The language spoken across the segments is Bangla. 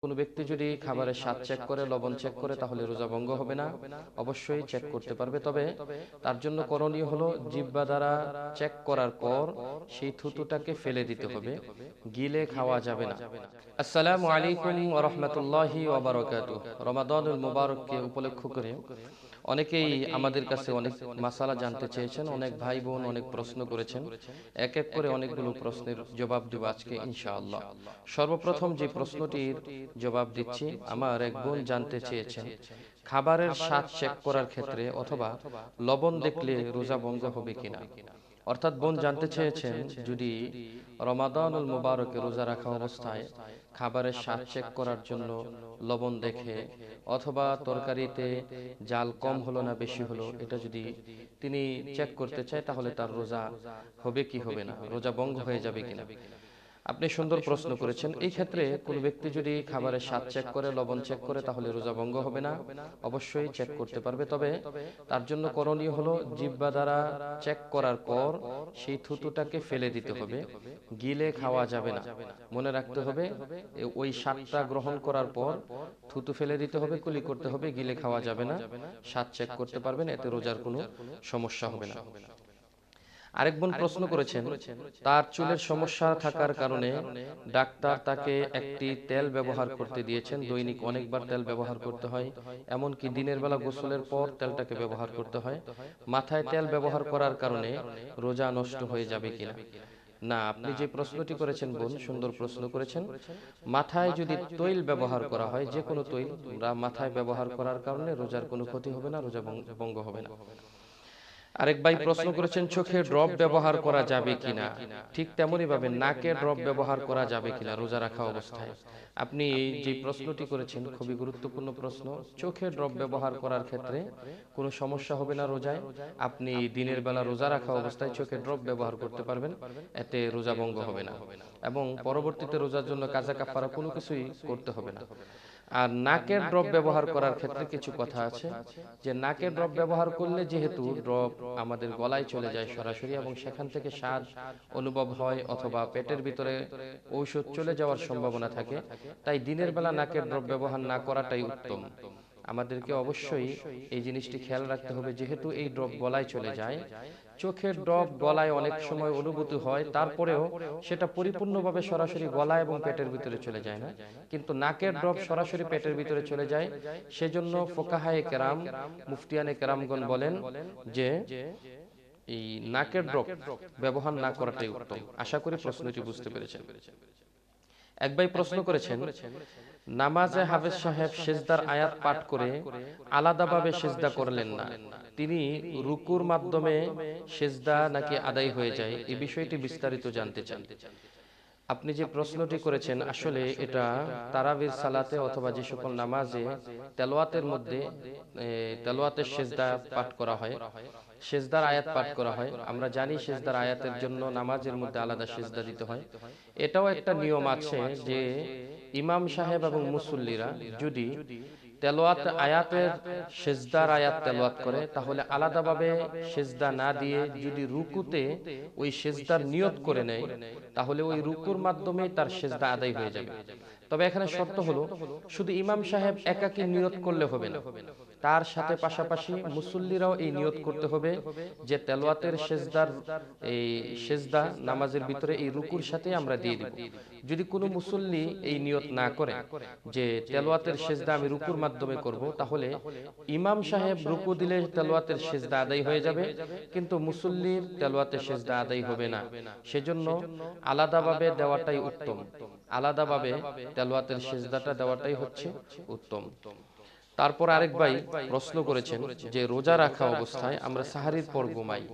কোনো ব্যক্তি যদি খাবারের স্বাদ চেক করে, লবণ চেক করে, তাহলে রোজা ভঙ্গ হবে না। অবশ্যই চেক করতে পারবে, তবে তার জন্য করণীয় হলো জিহ্বা দ্বারা চেক করার পর সেই থুতুটাকে ফেলে দিতে হবে, গিলে খাওয়া যাবে না। আসসালামু আলাইকুম ওয়া রাহমাতুল্লাহি ওয়া বারাকাতুহু। রমাদানুল মুবারককে উপলক্ষ করে অনেকেই আমাদের কাছে অনেক মাসালা জানতে চেয়েছেন, অনেক ভাই বোন অনেক প্রশ্ন করেছেন। এক এক করে অনেকগুলো প্রশ্নের জবাব দেব আজকে ইনশাআল্লাহ। সর্বপ্রথম যে প্রশ্নটির জবাব দিচ্ছি, আমার এক বোন জানতে চেয়েছেন খাবারের স্বাদ চেক করার ক্ষেত্রে অথবা লবণ দেখলে রোজা ভঙ্গ হবে কিনা। অর্থাৎ বোন জানতে চেয়েছেন, যদি রমাদানুল মুবারকে রোজা রাখা অবস্থায় খাবারের স্বাদ চেক করার জন্য লবণ দেখে অথবা তরকারিতে জাল কম হলো না বেশি হলো, এটা যদি তিনি চেক করতে চায়, তাহলে তার রোজা হবে কি হবে না, রোজা ভঙ্গ হয়ে যাবে কিনা। আপনি সুন্দর প্রশ্ন করেছেন। এই ক্ষেত্রে কোনো ব্যক্তি যদি খাবারের স্বাদ চেক করে, লবণ চেক করে, তাহলে রোজা ভঙ্গ হবে না। অবশ্যই চেক করতে পারবে, তবে তার জন্য করণীয় হলো জিহ্বা দ্বারা চেক করার পর সেই থুতুটাকে ফেলে দিতে হবে, গিলে খাওয়া যাবে না। মনে রাখতে হবে, ওই স্বাদটা গ্রহণ করার পর থুতু ফেলে দিতে হবে, কুলি করতে হবে, গিলে খাওয়া যাবে না। স্বাদ চেক করতে পারবেন, এতে রোজার কোনো সমস্যা হবে না। আরেক বোন প্রশ্ন করেছেন, তার চুলের সমস্যা থাকার কারণে ডাক্তার তাকে একটি তেল ব্যবহার করতে দিয়েছেন। দৈনিক অনেকবার তেল ব্যবহার করতে হয়, এমনকি দিনের বেলা গোসলের পর তেলটাকে ব্যবহার করতে হয়। মাথায় তেল ব্যবহার করার কারণে রোজা নষ্ট হয়ে যাবে কিনা। না, আপনি যে প্রশ্নটি করেছেন বোন, সুন্দর প্রশ্ন করেছেন। মাথায় যদি তৈল ব্যবহার করা হয়, যে কোনো তৈল মাথায় ব্যবহার করার কারণে রোজার কোনো ক্ষতি হবে না, রোজা ভঙ্গ হবে না। আরেক ভাই প্রশ্ন করেছেন, চোখে ড্রপ ব্যবহার করা যাবে কিনা। ঠিক তেমনই ভাবে নাকে ড্রপ ব্যবহার করা যাবে কিনা রোজা রাখা অবস্থায়। আপনি যে প্রশ্নটি করেছেন খুবই গুরুত্বপূর্ণ প্রশ্ন। চোখে ড্রপ ব্যবহার করার ক্ষেত্রে কোনো সমস্যা হবে না রোজায়। আপনি দিনের বেলা রোজা রাখা অবস্থায় চোখে ড্রপ ব্যবহার করতে পারবেন, এতে রোজা ভঙ্গ হবে না, এবং পরবর্তীতে রোজার জন্য কাজা কাফারা কোনো কিছুই করতে হবে না। আর নাকের ড্রপ ব্যবহার করার ক্ষেত্রে কিছু কথা আছে, যে নাকের ড্রপ ব্যবহার করলে যেহেতু ড্রপ আমাদের গলায় চলে যায় সরাসরি, এবং সেখান থেকে স্বাদ অনুভব হয় অথবা পেটের ভিতরে ঔষধ চলে যাওয়ার সম্ভাবনা থাকে, তাই দিনের বেলা নাকের ড্রপ ব্যবহার না করাটাই উত্তম। আমাদেরকে অবশ্যই এই জিনিসটি খেয়াল রাখতে হবে, যেহেতু এই ড্রপ গলায় চলে যায়, চোখের ড্রপ গলায় অনেক সময় অনুভূতি হয়, তারপরেও সেটা পরিপূর্ণভাবে সরাসরি গলা এবং পেটের ভিতরে চলে যায় না, কিন্তু নাকের ড্রপ সরাসরি পেটের ভিতরে চলে যায়। সেজন্য ফোকাহায়ে কেরাম, মুফতিয়ানে কেরামগণ বলেন যে এই নাকের ড্রপ ব্যবহার না করাটাই উত্তম। আশা করি প্রশ্নটি বুঝতে পেরেছেন। এক ভাই প্রশ্ন করেছেন, নামাজে হাফেজ সাহেব সেজদার আয়াত পাঠ করে আলাদাভাবে সেজদা করলেন না, তিনি রুকুর মাধ্যমে সেজদা নাকি আদায় হয়ে যায়, এই বিষয়টি বিস্তারিত জানতে চান। আপনি যে প্রশ্নটি করেছেন, আসলে এটা তারাবির সালাতে অথবা যে সকল নামাজে তেলাওয়াতের মধ্যে তেলাওয়াতের সেজদা পাঠ করা হয়, সেজদার আয়াত পাঠ করা হয়, আমরা জানি সেজদার আয়াতের জন্য নামাজের মধ্যে আলাদা সেজদা দিতে হয়। এটাও একটা নিয়ম আছে যে ইমাম সাহেব এবং মুসল্লিরা যদি তেলাওয়াত আয়াতের সেজদার আয়াত তেলাওয়াত করে, তাহলে আলাদাভাবে সেজদা না দিয়ে যদি রুকুতে ওই সেজদার নিয়ত করে নেয়, তাহলে ওই রুকুর মাধ্যমে তার সেজদা আদায় হয়ে যাবে। তবে এখানে শর্ত হলো, শুধু ইমাম সাহেব একাকী নিয়ত করলে হবে না, তার সাথে পাশাপাশি মুসল্লিরাও এই নিয়ত করতে হবে যে তেলাওয়াতের সেজদার এই সেজদা নামাজের ভিতরে এই রুকুর সাথে আমরা দিয়ে দিব। যদি কোনো মুসল্লি এই নিয়ত না করে যে তেলাওয়াতের সেজদা আমি রুকুর মাধ্যমে করব, তাহলে ইমাম সাহেব রুকু দিলে তেলাওয়াতের সেজদা আদায় হয়ে যাবে, কিন্তু মুসল্লির তেলাওয়াতের সেজদা আদায় হবে না। সেজন্য আলাদাভাবে দেওয়াটাই উত্তম, আলাদাভাবে তেলাওয়াতের সেজদাটা দেওয়াটাই হচ্ছে উত্তম। তারপর আরেক ভাই প্রশ্ন করেছেন যে রোজা রাখা অবস্থায় আমরা সাহারির পর ঘুমাই,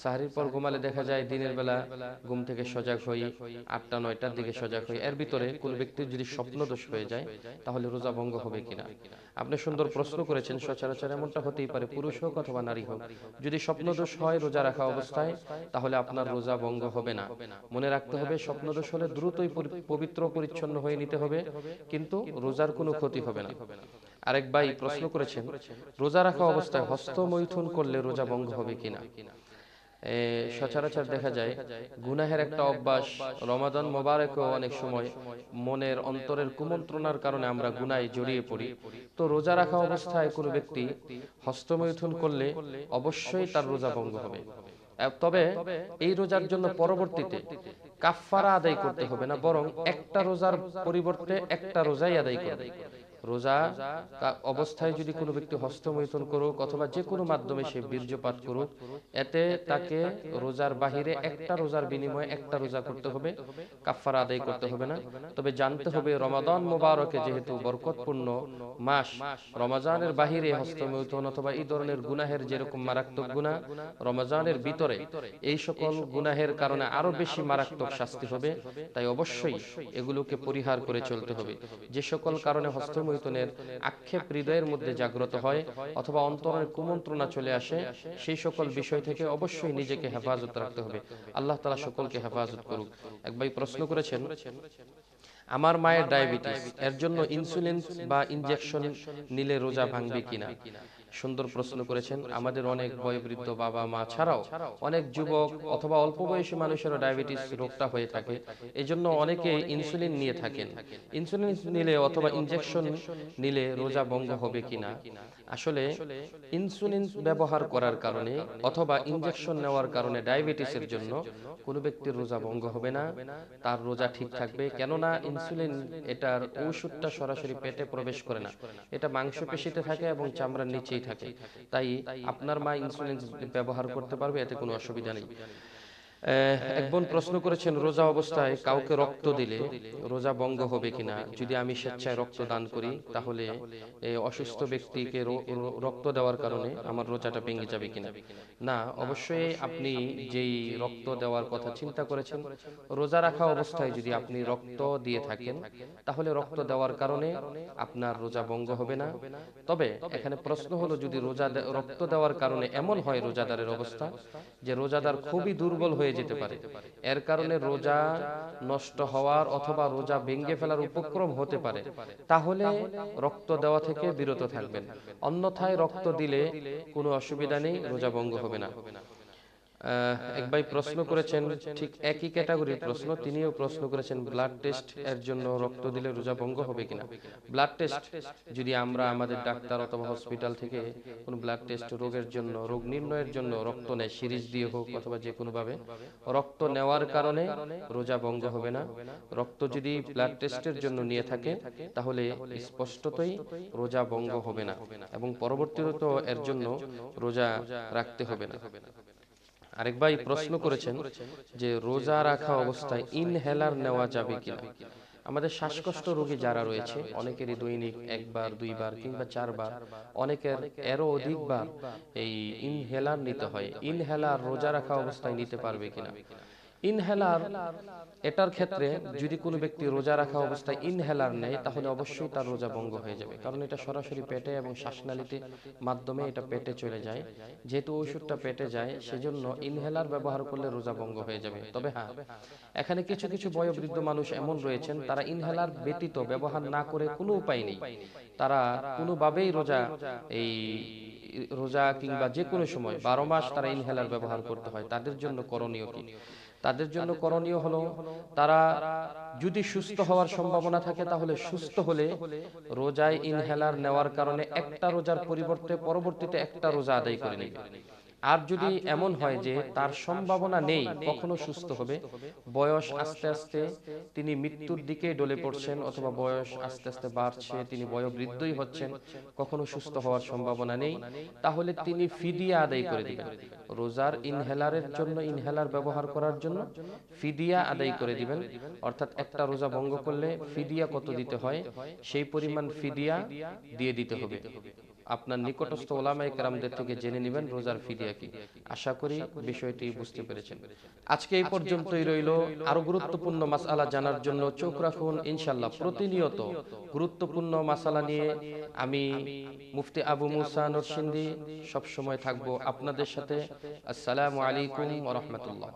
সাহারির পর ঘুমালে দেখা যায় দিনের বেলা ঘুম থেকে সজাগ হই 8টা 9টার দিকে সজাগ হই, এর ভিতরে কোনো ব্যক্তির যদি স্বপ্নদোষ হয়ে যায়, তাহলে রোজা ভঙ্গ হবে কিনা। আপনি সুন্দর প্রশ্ন করেছেন। সচরাচর এমনটা হতেই পারে, পুরুষ হোক অথবা নারী হোক, যদি স্বপ্নদোষ হয় রোজা রাখা অবস্থায়, তাহলে আপনার রোজা ভঙ্গ হবে না। মনে রাখতে হবে, স্বপ্নদোষ হলে দ্রুতই পবিত্র পরিচ্ছন্ন হয়ে নিতে হবে, কিন্তু রোজার কোনো ক্ষতি হবে না। আরেক ভাই প্রশ্ন করেছেন, রোজা রাখা অবস্থায় হস্তমৈথুন করলে রোজা ভঙ্গ হবে কিনা। সচরাচর দেখা যায় গুনাহের একটা অভ্যাস রমাদান মোবারকেও অনেক সময় মনের অন্তরের কুমন্ত্রণার কারণে আমরা গুনায় জড়িয়ে পড়ি। তো রোজা রাখা অবস্থায় কোনো ব্যক্তি হস্তমৈথুন করলে অবশ্যই তার রোজা ভঙ্গ হবে। তবে এই রোজার জন্য পরবর্তীতে কাফফারা আদায় করতে হবে না, বরং একটা রোজার পরিবর্তে একটা রোজাই আদায় করবে। রোজা অবস্থায় যদি কোনো ব্যক্তি হস্তমৈথুন করুক অথবা যে কোনো মাধ্যমে সে বীর্যপাত করুক, এতে তাকে রোজার বাহিরে একটা রোজার বিনিময়ে একটা রোজা করতে হবে, কাফফারা আদায় করতে হবে না। তবে জানতে হবে রমাদান মোবারকে যেহেতু বরকতপূর্ণ মাস, রমজানের বাহিরে হস্তমৈথুন অথবা এই ধরনের গুনাহের যেরকম মারাত্মক গুনাহ রমজানের ভিতরে, এই সকল গুনাহের কারণে আরো বেশি মারাত্মক শাস্তি হবে। তাই অবশ্যই এগুলোকে পরিহার করে চলতে হবে। যে সকল কারণে হস্তমৈথুনের আক্ষেপ হৃদয়ের মধ্যে জাগ্রত হয় অথবা অন্তরের কুমন্ত্রণা চলে আসে, সেই সকল বিষয় থেকে অবশ্যই নিজেকে হেফাজত রাখতে হবে। আল্লাহ তাআলা সকলকে হেফাজত করুক। এক ভাই প্রশ্ন করেছেন, আমার মায়ের ডায়াবেটিস, এর জন্য ইনসুলিন বা ইনজেকশন নিলে রোজা ভাঙবে কিনা? সুন্দর প্রশ্ন করেছেন। আমাদের অনেক বয়োবৃদ্ধ বাবা মা ছাড়াও অনেক যুবক অথবা অল্প বয়সী মানুষেরও ডায়াবেটিস রোগটা হয়ে থাকে। এই জন্য অনেকে ইনসুলিন নিয়ে থাকেন। ইনসুলিন নিলে অথবা ইনজেকশন নিলে রোজা ভঙ্গ হবে কিনা? আসলে ইনসুলিন ব্যবহার করার কারণে অথবা ইনজেকশন নেওয়ার কারণে ডায়াবেটিসের জন্য কোনো ব্যক্তির রোজা ভঙ্গ হবে না, তার রোজা ঠিক থাকবে। কেননা ইনসুলিন, এটার ঔষধটা সরাসরি পেটে প্রবেশ করে না, এটা মাংসপেশিতে থাকে এবং চামড়ার নিচেই থাকে। তাই আপনার মা ইনসুলিন ব্যবহার করতে পারবে, এতে কোনো অসুবিধা নেই। এক বোন প্রশ্ন করেছেন, রোজা অবস্থায় কাউকে রক্ত দিলে রোজা ভঙ্গ হবে কিনা? যদি আমি স্বেচ্ছায় রক্ত দান করি তাহলে অসুস্থ ব্যক্তিকে রক্ত দেওয়ার কারণে আমার রোজাটা ভেঙে যাবে কিনা? না, অবশ্যই আপনি যেই রক্ত দেওয়ার কথা চিন্তা করেছেন, রোজা রাখা অবস্থায় যদি আপনি রক্ত দিয়ে থাকেন তাহলে রক্ত দেওয়ার কারণে আপনার রোজা ভঙ্গ হবে না। তবে এখানে প্রশ্ন হলো, যদি রক্ত দেওয়ার কারণে এমন হয় রোজাদারের অবস্থা যে রোজাদার খুবই দুর্বল হয়ে যেতে পারে, এর কারণে রোজা নষ্ট হওয়ার অথবা রোজা ভেঙে ফেলার উপক্রম হতে পারে, তাহলে রক্ত দেওয়া থেকে বিরত থাকবেন। অন্যথায় রক্ত দিলে কোনো অসুবিধা নেই, রোজা ভঙ্গ হবে না। এক ভাই প্রশ্ন করেছেন, ঠিক একই ক্যাটাগরির প্রশ্ন, তিনিও প্রশ্ন করেছেন ব্লাড টেস্ট এর জন্য রক্ত দিলে রোজা ভঙ্গ হবে কিনা। ব্লাড টেস্ট যদি আমরা আমাদের ডাক্তার অথবা হসপিটাল থেকে কোনো ব্লাড টেস্ট রোগের জন্য, রোগ নির্ণয়ের জন্য রক্ত নেয়, সিরিজ দিয়ে হোক অথবা যে কোনো ভাবে, রক্ত নেওয়ার কারণে রোজা ভঙ্গ হবে না। রক্ত যদি ব্লাড টেস্টের জন্য নিয়ে থাকে তাহলে স্পষ্টতই রোজা ভঙ্গ হবে না এবং পরবর্তীতে এর জন্য রোজা রাখতে হবে না। আরেক ভাই প্রশ্ন করেছেন যে রোজা রাখা অবস্থায় ইনহেলার নেওয়া যাবে কিনা। আমাদের শ্বাসকষ্ট রোগী যারা রয়েছে, অনেকেরই দৈনিক একবার, দুইবার কিংবা চারবার, অনেকের এরও অধিকবার এই ইনহেলার নিতে হয়। ইনহেলার রোজা রাখা অবস্থায় নিতে পারবে কিনা? ইনহেলার, এটার ক্ষেত্রে যদি কোনো ব্যক্তি রোজা রাখা অবস্থায় ইনহেলার নেয় তাহলে অবশ্যই তার রোজা ভঙ্গ হয়ে যাবে, কারণ এটা সরাসরি পেটে এবং শ্বাসনালীতে মাধ্যমে এটা পেটে চলে যায়। যেহেতু ওষুধটা পেটে যায়, সেজন্য ইনহেলার ব্যবহার করলে রোজা ভঙ্গ হয়ে যাবে। তবে হ্যাঁ, এখানে কিছু কিছু বয়োবৃদ্ধ মানুষ এমন রয়েছেন, তারা ইনহেলার ব্যতীত ব্যবহার না করে কোনো উপায় নেই, তারা কোনোভাবেই রোজা কিংবা যে কোনো সময় 12 মাস তারা ইনহেলার ব্যবহার করতে হয়। তাদের জন্য করণীয় কি? তাদের জন্য করণীয় হলো, তারা যদি সুস্থ হওয়ার সম্ভাবনা থাকে তাহলে সুস্থ হলে রোজায় ইনহেলার নেওয়ার কারণে একটা রোজার পরিবর্তে পরবর্তীতে একটা রোজা আদায় করে নেবে। আর যদি এমন হয় যে তার সম্ভাবনা নেই কখনো সুস্থ হবে, বয়স আস্তে আস্তে তিনি মৃত্যুর দিকে ডলে পড়ছেন অথবা বয়স আস্তে আস্তে বাড়ছে, তিনি বয়োবৃদ্ধই হচ্ছেন, কখনো সুস্থ হওয়ার সম্ভাবনা নেই, তাহলে তিনি ফিদিয়া আদায় করে দিবেন। রোজার ইনহেলারের জন্য, ইনহেলার ব্যবহার করার জন্য ফিদিয়া আদায় করে দিবেন। অর্থাৎ একটা রোজা ভঙ্গ করলে ফিদিয়া কত দিতে হয়, সেই পরিমাণ ফিদিয়া দিয়ে দিতে হবে। আপনার নিকটস্থ ওলামায়ে কেরামদের থেকে জেনে নেবেন রোজার ফিদিয়া কি। আশা করি বিষয়টি বুঝতে পেরেছেন। আজকে এই পর্যন্তই রইল। আরো গুরুত্বপূর্ণ মাসআলা জানার জন্য চোখ রাখুন। ইনশাআল্লাহ প্রতিনিয়ত গুরুত্বপূর্ণ মাসআলা নিয়ে আমি মুফতি আবু মুসা নরসিংদী সব সময় থাকবো আপনাদের সাথে। আসসালামু আলাইকুম ওয়া রাহমাতুল্লাহ।